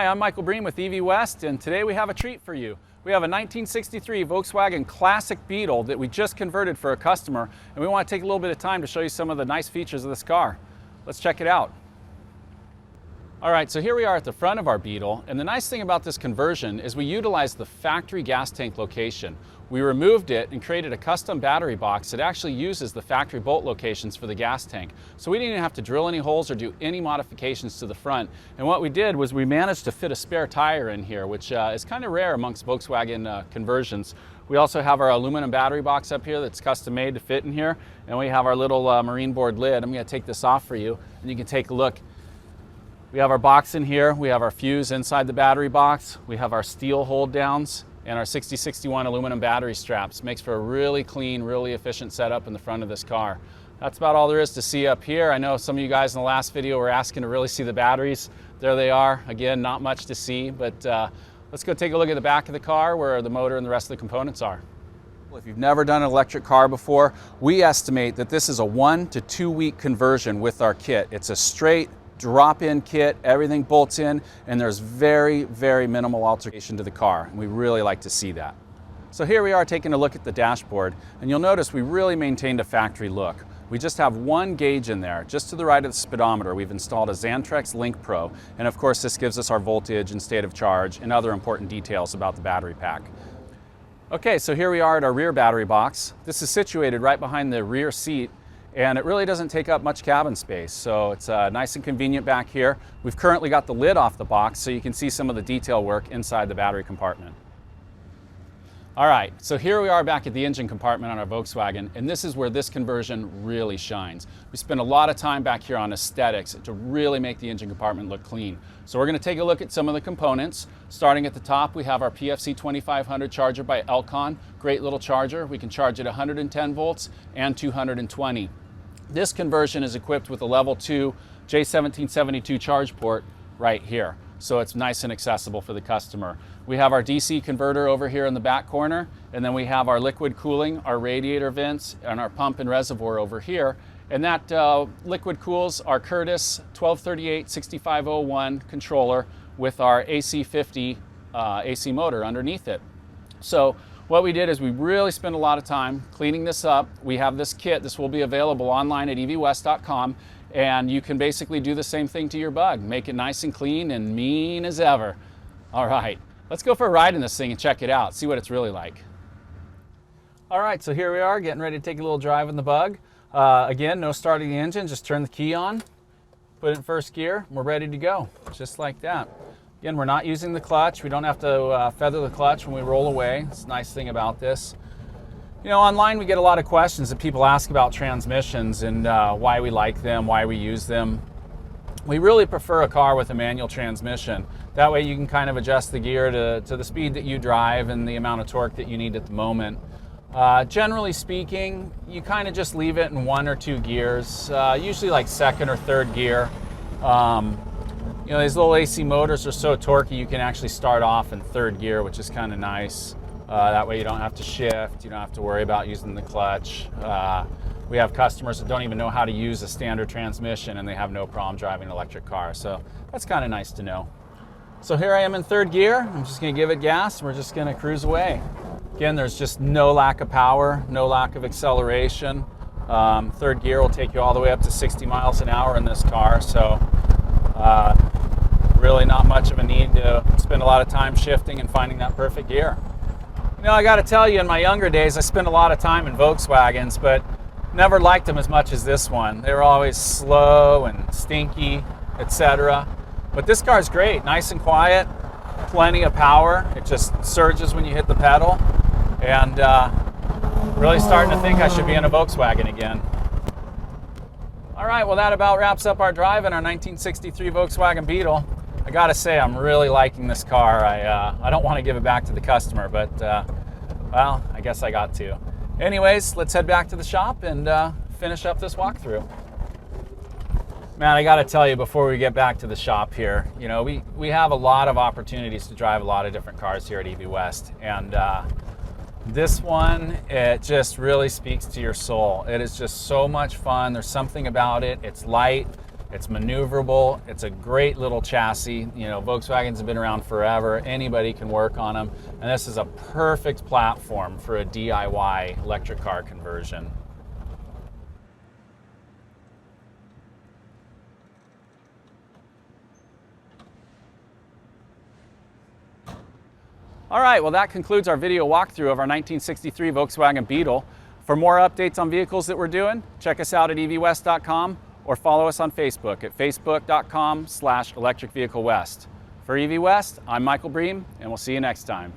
Hi, I'm Michael Breen with EV West, and today we have a treat for you. We have a 1963 Volkswagen Classic Beetle that we just converted for a customer, and we want to take a little bit of time to show you some of the nice features of this car. Let's check it out. All right, so here we are at the front of our Beetle, and the nice thing about this conversion is we utilized the factory gas tank location. We removed it and created a custom battery box that actually uses the factory bolt locations for the gas tank. So we didn't even have to drill any holes or do any modifications to the front. And what we did was we managed to fit a spare tire in here, which is kind of rare amongst Volkswagen conversions. We also have our aluminum battery box up here that's custom made to fit in here. And we have our little marine board lid. I'm going to take this off for you, and you can take a look. We have our box in here. We have our fuse inside the battery box. We have our steel hold downs and our 6061 aluminum battery straps. Makes for a really clean, really efficient setup in the front of this car. That's about all there is to see up here. I know some of you guys in the last video were asking to really see the batteries. There they are. Again, not much to see, but let's go take a look at the back of the car where the motor and the rest of the components are. Well, if you've never done an electric car before, we estimate that this is a 1 to 2 week conversion with our kit. It's a straight drop-in kit, everything bolts in, and there's very, very minimal alteration to the car. And we really like to see that. So here we are taking a look at the dashboard, and you'll notice we really maintained a factory look. We just have one gauge in there. Just to the right of the speedometer, we've installed a Xantrex Link Pro, and of course this gives us our voltage and state of charge and other important details about the battery pack. Okay, so here we are at our rear battery box. This is situated right behind the rear seat, and it really doesn't take up much cabin space, so it's nice and convenient back here. We've currently got the lid off the box so you can see some of the detail work inside the battery compartment. All right, so here we are back at the engine compartment on our Volkswagen, and this is where this conversion really shines. We spend a lot of time back here on aesthetics to really make the engine compartment look clean. So we're going to take a look at some of the components. Starting at the top, we have our PFC 2500 charger by Elcon. Great little charger. We can charge at 110 volts and 220. This conversion is equipped with a level 2 J1772 charge port right here. So it's nice and accessible for the customer. We have our DC converter over here in the back corner, and then we have our liquid cooling, our radiator vents, and our pump and reservoir over here. And that liquid cools our Curtis 1238-6501 controller with our AC50 AC motor underneath it. So what we did is we really spent a lot of time cleaning this up. We have this kit. This will be available online at evwest.com, and you can basically do the same thing to your Bug. Make it nice and clean and mean as ever. All right, let's go for a ride in this thing and check it out, see what it's really like. All right, so here we are getting ready to take a little drive in the Bug. Again, no starting the engine, just turn the key on, put it in first gear, and we're ready to go, just like that. Again, we're not using the clutch. We don't have to feather the clutch when we roll away. It's a nice thing about this. You know, online we get a lot of questions that people ask about transmissions and why we like them, why we use them. We really prefer a car with a manual transmission. That way you can kind of adjust the gear to the speed that you drive and the amount of torque that you need at the moment. Generally speaking, you kind of just leave it in 1 or 2 gears, usually like 2nd or 3rd gear. You know, these little AC motors are so torquey you can actually start off in 3rd gear, which is kind of nice. That way you don't have to shift, you don't have to worry about using the clutch. We have customers that don't even know how to use a standard transmission and they have no problem driving an electric car, so that's kind of nice to know. So here I am in 3rd gear. I'm just going to give it gas and we're just going to cruise away. Again, there's just no lack of power, no lack of acceleration. 3rd gear will take you all the way up to 60 miles an hour in this car, so really not much of a need to spend a lot of time shifting and finding that perfect gear. You know, I got to tell you, in my younger days, I spent a lot of time in Volkswagens, but never liked them as much as this one. They were always slow and stinky, etc. But this car's great, nice and quiet, plenty of power. It just surges when you hit the pedal, and really starting to think I should be in a Volkswagen again. All right, well that about wraps up our drive in our 1963 Volkswagen Beetle. I gotta say, I'm really liking this car. I don't want to give it back to the customer, but well, I guess I got to. Anyways, let's head back to the shop and finish up this walkthrough. Man, I gotta tell you before we get back to the shop here, you know, we have a lot of opportunities to drive a lot of different cars here at EV West, and this one, it just really speaks to your soul. It is just so much fun. There's something about it. It's light. It's maneuverable. It's a great little chassis. You know, Volkswagens have been around forever. Anybody can work on them. And this is a perfect platform for a DIY electric car conversion. All right, well, that concludes our video walkthrough of our 1963 Volkswagen Beetle. For more updates on vehicles that we're doing, check us out at evwest.com or follow us on Facebook at facebook.com/electricvehiclewest. For EV West, I'm Michael Bream, and we'll see you next time.